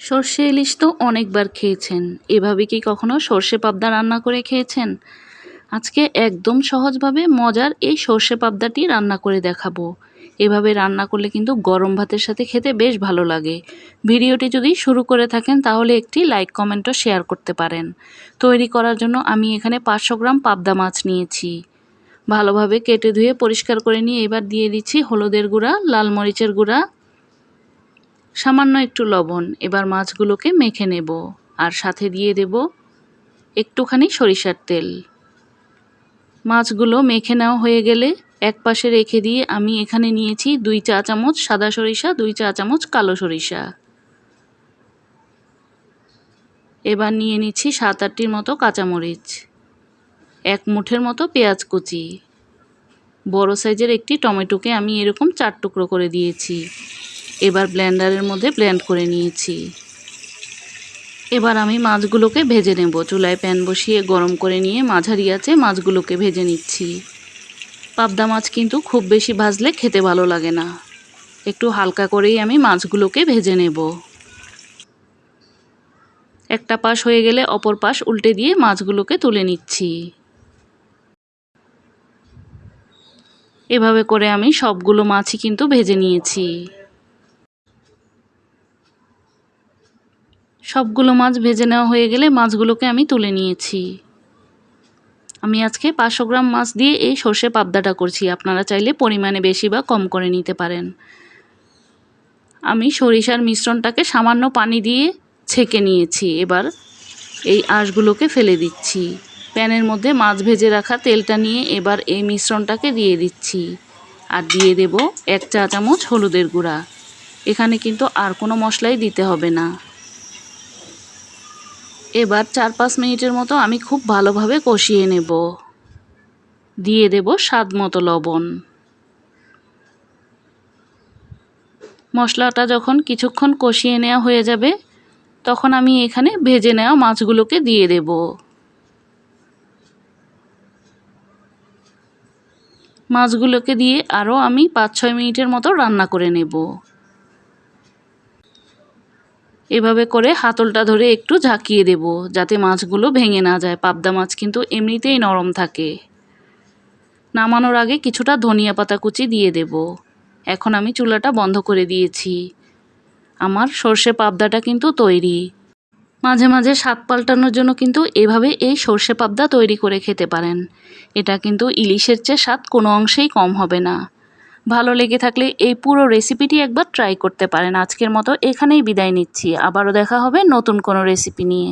সর্ষে ইলিশ তো অনেকবার খেয়েছেন। এভাবে কি কখনো সর্ষে পাবদা রান্না করে খেয়েছেন? আজকে একদম সহজভাবে মজার এই সর্ষে পাবদাটি রান্না করে দেখাবো। এভাবে রান্না করলে কিন্তু গরম ভাতের সাথে খেতে বেশ ভালো লাগে। ভিডিওটি যদি শুরু করে থাকেন তাহলে একটি লাইক কমেন্ট ও শেয়ার করতে পারেন। তৈরি করার জন্য আমি এখানে 500 গ্রাম পাবদা মাছ নিয়েছি। ভালোভাবে কেটে ধুয়ে পরিষ্কার করে নিয়ে এবার দিয়ে দিচ্ছি হলুদের গুঁড়া, লাল মরিচের গুঁড়া, সামান্য একটু লবণ। এবার মাছগুলোকে মেখে নেব আর সাথে দিয়ে দেব একটুখানি সরিষার তেল। মাছগুলো মেখে নেওয়া হয়ে গেলে এক পাশে রেখে দিয়ে আমি এখানে নিয়েছি 2 চা চামচ সাদা সরিষা, 2 চা চামচ কালো সরিষা। এবার নিয়ে নিচ্ছি 7-8টির মতো কাঁচামরিচ, 1 মুঠের মতো পেঁয়াজ কুচি, বড় সাইজের একটি টমেটোকে আমি এরকম 4 টুকরো করে দিয়েছি। এবার ব্লেন্ডারের মধ্যে ব্লেন্ড করে নিয়েছি। এবার আমি মাছগুলোকে ভেজে নেব। চুলায় প্যান বসিয়ে গরম করে নিয়ে মাঝারি আঁচে মাছগুলোকে ভেজে নিচ্ছি। পাবদা মাছ কিন্তু খুব বেশি ভাজলে খেতে ভালো লাগে না, একটু হালকা করেই আমি মাছগুলোকে ভেজে নেব। একটা পাশ হয়ে গেলে অপর পাশ উল্টে দিয়ে মাছগুলোকে তুলে নিচ্ছি। এভাবে করে আমি সবগুলো মাছই কিন্তু ভেজে নিয়েছি। সবগুলো মাছ ভেজে নেওয়া হয়ে গেলে মাছগুলোকে আমি তুলে নিয়েছি। আমি আজকে 500 গ্রাম মাছ দিয়ে এই সর্ষে পাবদাটা করছি। আপনারা চাইলে পরিমাণে বেশি বা কম করে নিতে পারেন। আমি সরিষার মিশ্রণটাকে সামান্য পানি দিয়ে ছেঁকে নিয়েছি। এবার এই আঁশগুলোকে ফেলে দিচ্ছি। প্যানের মধ্যে মাছ ভেজে রাখা তেলটা নিয়ে এবার এই মিশ্রণটাকে দিয়ে দিচ্ছি আর দিয়ে দেব 1 চা চামচ হলুদের গুঁড়া। এখানে কিন্তু আর কোনো মশলাই দিতে হবে না। এবার 4-5 মিনিটের মতো আমি খুব ভালোভাবে কষিয়ে নেব। দিয়ে দেব স্বাদ মতো লবণ। মশলাটা যখন কিছুক্ষণ কষিয়ে নেওয়া হয়ে যাবে তখন আমি এখানে ভেজে নেওয়া মাছগুলোকে দিয়ে দেব। মাছগুলোকে দিয়ে আরও আমি 5-6 মিনিটের মতো রান্না করে নেব। এভাবে করে হাতলটা ধরে একটু ঝাঁকিয়ে দেব যাতে মাছগুলো ভেঙে না যায়। পাবদা মাছ কিন্তু এমনিতেই নরম থাকে। নামানোর আগে কিছুটা ধনিয়া পাতা কুচি দিয়ে দেব। এখন আমি চুলাটা বন্ধ করে দিয়েছি। আমার সর্ষে পাবদাটা কিন্তু তৈরি। মাঝে মাঝে স্বাদ পাল্টানোর জন্য কিন্তু এভাবে এই সর্ষে পাবদা তৈরি করে খেতে পারেন। এটা কিন্তু ইলিশের চেয়ে স্বাদ কোনো অংশেই কম হবে না। ভালো লেগে থাকলে এই পুরো রেসিপিটি একবার ট্রাই করতে পারেন। আজকের মতো এখানেই বিদায় নিচ্ছি। আবারও দেখা হবে নতুন কোনো রেসিপি নিয়ে।